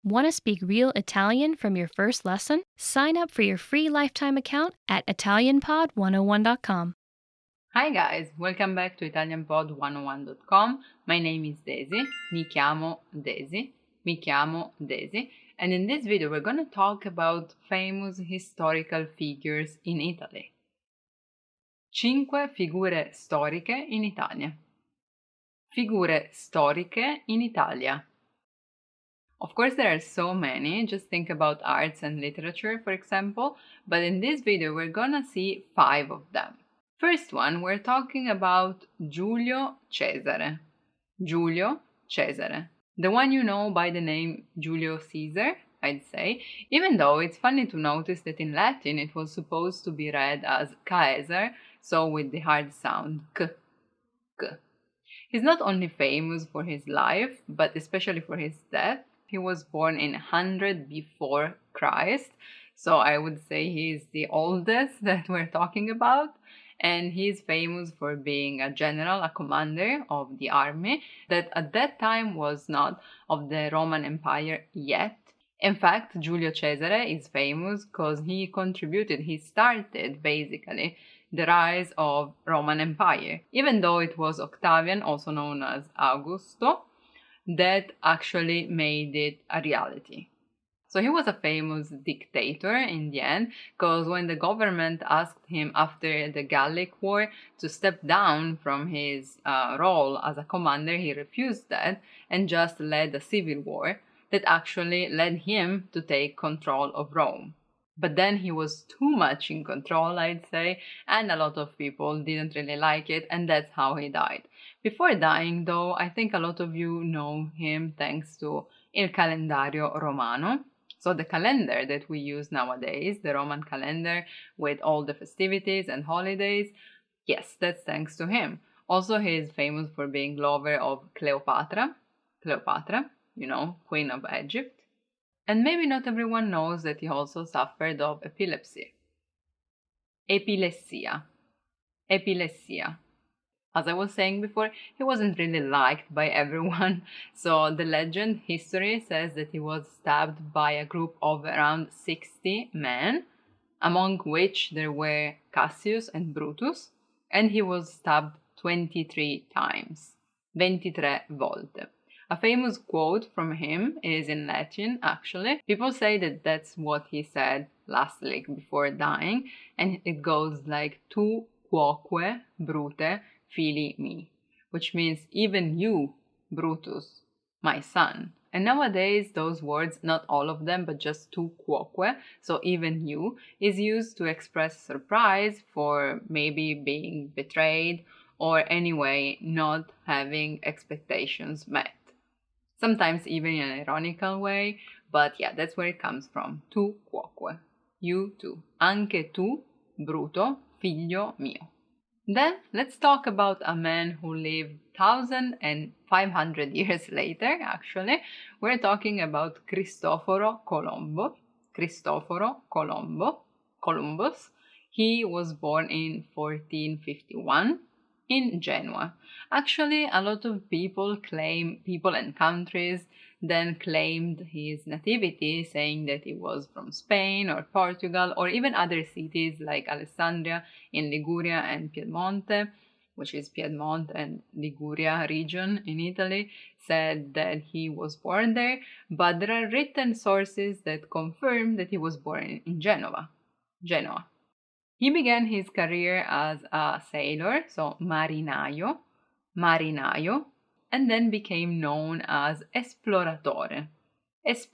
Want to speak real Italian from your first lesson? Sign up for your free lifetime account at ItalianPod101.com. Hi guys, welcome back to ItalianPod101.com. My name is Daisy. Mi chiamo Daisy. And in this video we're going to talk about famous historical figures in Italy. 5 figure storiche in Italia. Figure storiche in Italia. Of course, there are so many. Just think about arts and literature, for example. But in this video, we're gonna see 5 of them. First one, we're talking about Giulio Cesare. Giulio Cesare. The one you know by the name Julio Caesar, I'd say, even though it's funny to notice that in Latin it was supposed to be read as Caesar, so with the hard sound K. He's not only famous for his life, but especially for his death. He was born in 100 before Christ, so I would say he's the oldest that we're talking about, and he's famous for being a general, a commander of the army that at that time was not of the Roman Empire yet. In fact, Giulio Cesare is famous because he started basically the rise of Roman Empire, even though it was Octavian, also known as Augusto, that actually made it a reality. So he was a famous dictator in the end, because when the government asked him after the Gallic War to step down from his role as a commander, he refused that and just led a civil war that actually led him to take control of Rome. But then he was too much in control, I'd say, and a lot of people didn't really like it, and that's how he died. Before dying, though, I think a lot of you know him thanks to Il Calendario Romano. So the calendar that we use nowadays, the Roman calendar with all the festivities and holidays, yes, that's thanks to him. Also, he is famous for being lover of Cleopatra, Queen of Egypt. And maybe not everyone knows that he also suffered of epilepsy. Epilessia. As I was saying before, he wasn't really liked by everyone. So the legend history says that he was stabbed by a group of around 60 men, among which there were Cassius and Brutus, and he was stabbed 23 times, 23 volte. A famous quote from him is in Latin, actually. People say that that's what he said lastly before dying, and it goes like, tu quoque, Brute, fili mi, which means even you, Brutus, my son. And nowadays, those words, not all of them, but just tu quoque, so even you, is used to express surprise for maybe being betrayed or anyway not having expectations met. Sometimes even in an ironical way, but yeah, that's where it comes from. Tu quoque. You too. Anche tu, Bruto, figlio mio. Then, let's talk about a man who lived 1,500 years later, actually. We're talking about Cristoforo Colombo. Columbus. He was born in 1451. In Genoa. Actually, a lot of people and countries then claimed his nativity, saying that he was from Spain or Portugal or even other cities like Alessandria in Liguria and Piedmonte, which is Piedmont and Liguria region in Italy, said that he was born there, but there are written sources that confirm that he was born in Genoa. He began his career as a sailor, so marinaio, and then became known as explorer. As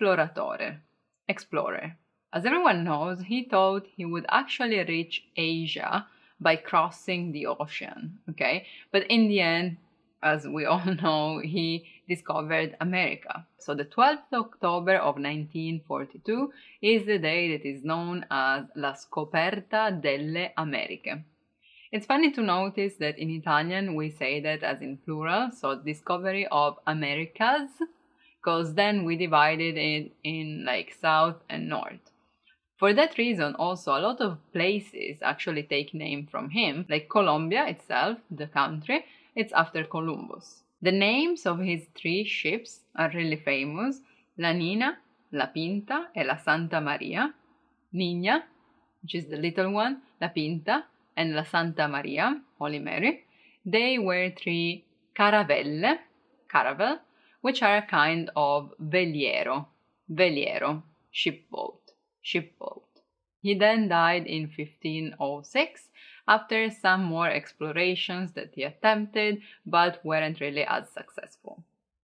everyone knows, he thought he would actually reach Asia by crossing the ocean, okay? But in the end, as we all know, he discovered America. So the 12th October of 1942 is the day that is known as La Scoperta delle Americhe. It's funny to notice that in Italian we say that as in plural, so discovery of Americas, because then we divided it in like south and north. For that reason, also, a lot of places actually take name from him, like Colombia itself, the country, it's after Columbus. The names of his 3 ships are really famous: La Nina, la Pinta, e la Santa Maria. Niña, which is the little one, la Pinta, and la Santa Maria, Holy Mary. They were 3 caravelle, caravel, which are a kind of veliero, shipboat. He then died in 1506 after some more explorations that he attempted but weren't really as successful.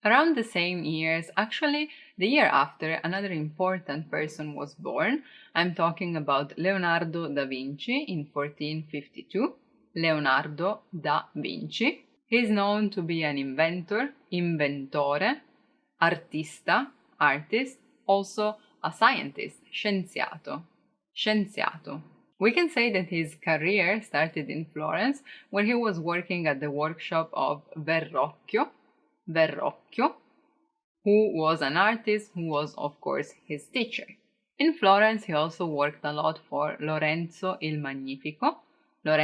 Around the same years, actually the year after, another important person was born. I'm talking about Leonardo da Vinci in 1452. Leonardo da Vinci. He is known to be an inventor, inventore, artista, artist, also a scientist, scienziato. We can say that his career started in Florence, where he was working at the workshop of Verrocchio, who was an artist who was, of course, his teacher. In Florence, he also worked a lot for Lorenzo il Magnifico, the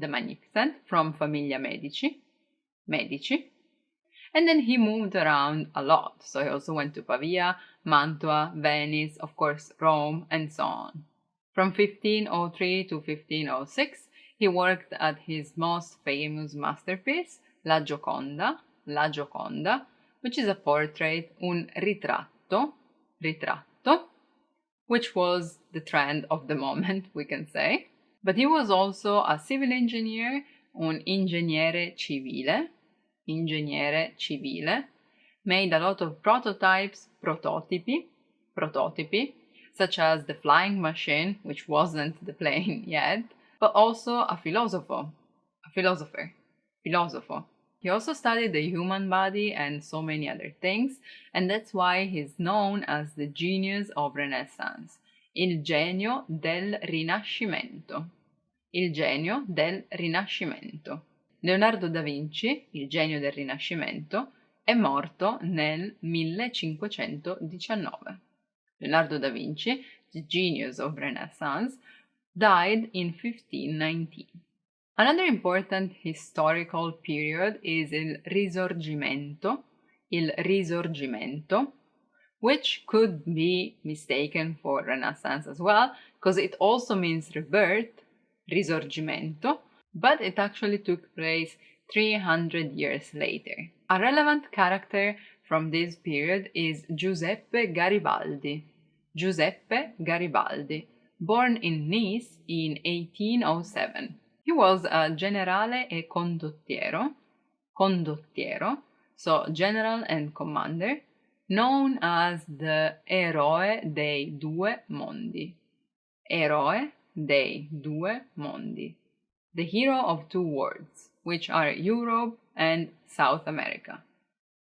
Magnificent, from Famiglia Medici. And then he moved around a lot, so he also went to Pavia, Mantua, Venice, of course, Rome, and so on. From 1503 to 1506, he worked at his most famous masterpiece, La Gioconda, which is a portrait, un ritratto, which was the trend of the moment, we can say. But he was also a civil engineer, un ingegnere civile, made a lot of prototypes, prototipi, such as the flying machine, which wasn't the plane yet, but also a philosopher. He also studied the human body and so many other things, and that's why he's known as the genius of Renaissance, il genio del Rinascimento. Leonardo da Vinci, il genio del Rinascimento, è morto nel 1519. Leonardo da Vinci, the genius of Renaissance, died in 1519. Another important historical period is il Risorgimento, which could be mistaken for Renaissance as well, because it also means rebirth, Risorgimento, but it actually took place 300 years later. A relevant character from this period is Giuseppe Garibaldi. Born in Nice in 1807. He was a generale e condottiero, so general and commander, known as the eroe dei due mondi. The hero of two worlds, which are Europe and South America.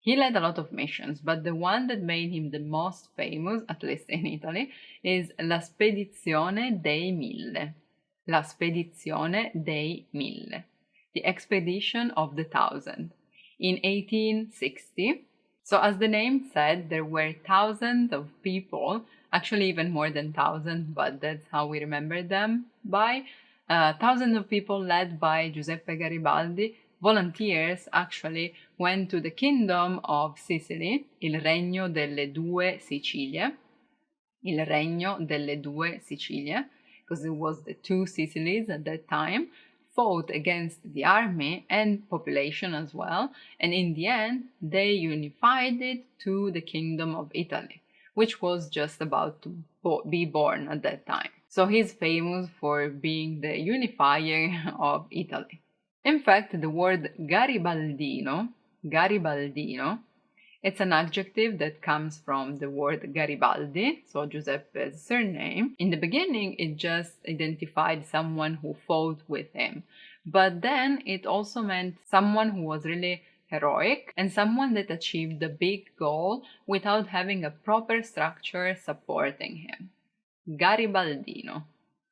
He led a lot of missions, but the one that made him the most famous, at least in Italy, is La Spedizione dei Mille. The Expedition of the Thousand, in 1860. So as the name said, there were thousands of people, actually even more than 1,000, but that's how we remember them by. Thousands of people led by Giuseppe Garibaldi, volunteers actually, went to the kingdom of Sicily, il Regno delle Due Sicilie, because it was the two Sicilies at that time, fought against the army and population as well, and in the end they unified it to the Kingdom of Italy, which was just about to be born at that time. So he's famous for being the unifier of Italy. In fact, the word Garibaldino, it's an adjective that comes from the word Garibaldi, so Giuseppe's surname. In the beginning, it just identified someone who fought with him, but then it also meant someone who was really heroic and someone that achieved the big goal without having a proper structure supporting him. Garibaldino.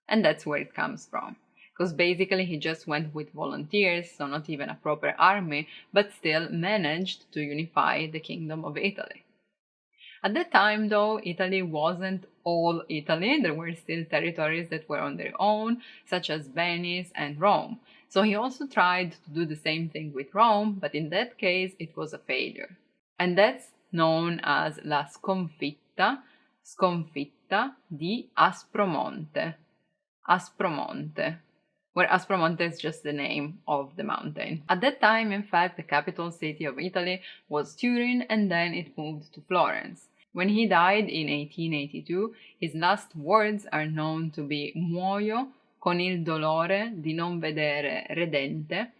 And that's where it comes from. Because basically he just went with volunteers, so not even a proper army, but still managed to unify the Kingdom of Italy. At that time, though, Italy wasn't all Italy. There were still territories that were on their own, such as Venice and Rome. So he also tried to do the same thing with Rome, but in that case, it was a failure. And that's known as la sconfitta di Aspromonte. Aspromonte, where Aspromonte is just the name of the mountain. At that time, in fact, the capital city of Italy was Turin, and then it moved to Florence. When he died in 1882, his last words are known to be "Muoio con il dolore di non vedere redente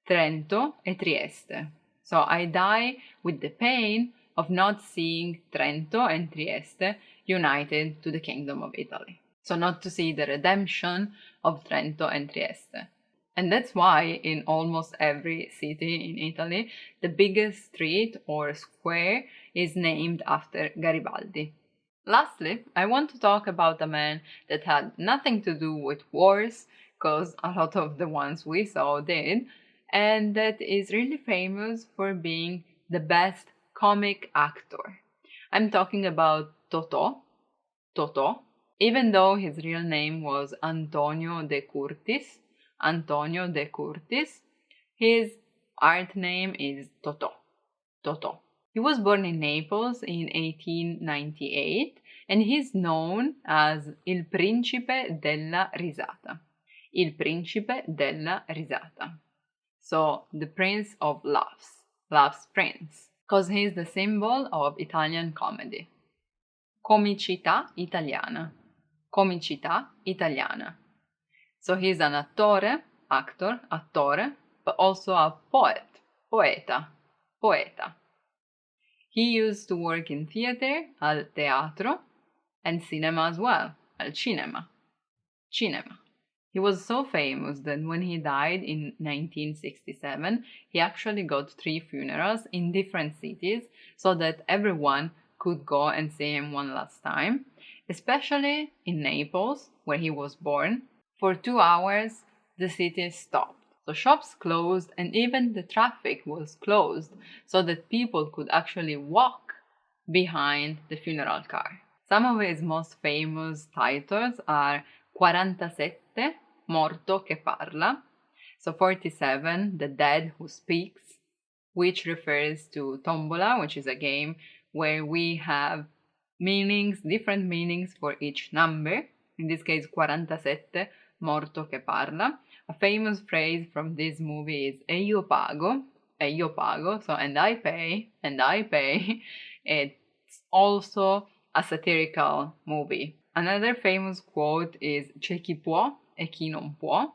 Trento e Trieste." So I die with the pain of not seeing Trento and Trieste united to the Kingdom of Italy. So not to see the redemption of Trento and Trieste. And that's why in almost every city in Italy, the biggest street or square is named after Garibaldi. Lastly, I want to talk about a man that had nothing to do with wars, because a lot of the ones we saw did, and that is really famous for being the best comic actor. I'm talking about Toto Toto, even though his real name was Antonio de Curtis, his art name is Toto Toto. He was born in Naples in 1898 and he's known as Il Principe della Risata. Il Principe della Risata. So, the Prince of Laughs, Laughs Prince, because he's the symbol of Italian comedy. Comicità italiana. Comicità italiana. So he's an attore, but also a poeta. He used to work in theater, al teatro, and cinema as well, al cinema. He was so famous that when he died in 1967, he actually got 3 funerals in different cities so that everyone could go and see him one last time, especially in Naples, where he was born. For 2 hours, the city stopped. So shops closed and even the traffic was closed so that people could actually walk behind the funeral car. Some of his most famous titles are 47, Morto che parla, so 47, The Dead Who Speaks, which refers to tombola, which is a game where we have different meanings for each number. In this case, 47, Morto che parla. A famous phrase from this movie is e io pago, so and I pay. It's also a satirical movie. Another famous quote is c'è chi può e chi non può.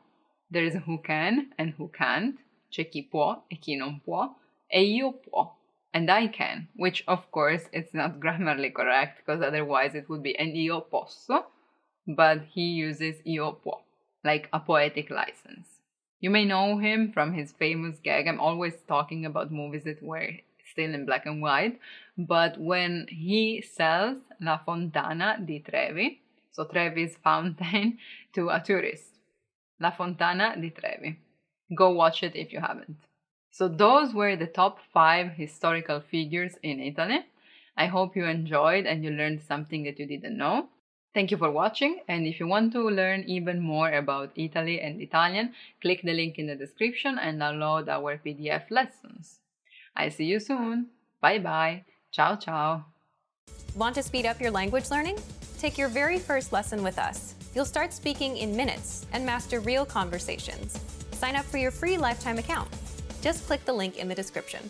There is who can and who can't. C'è chi può e chi non può. E io può. And I can, which of course it's not grammatically correct because otherwise it would be and io posso, but he uses io può, like a poetic license. You may know him from his famous gag. I'm always talking about movies that were still in black and white, but when he sells La Fontana di Trevi, so Trevi's fountain, to a tourist. La Fontana di Trevi. Go watch it if you haven't. So those were the top 5 historical figures in Italy. I hope you enjoyed and you learned something that you didn't know. Thank you for watching, and if you want to learn even more about Italy and Italian, click the link in the description and download our PDF lessons. I see you soon. Bye bye. Ciao ciao. Want to speed up your language learning? Take your very first lesson with us. You'll start speaking in minutes and master real conversations. Sign up for your free lifetime account. Just click the link in the description.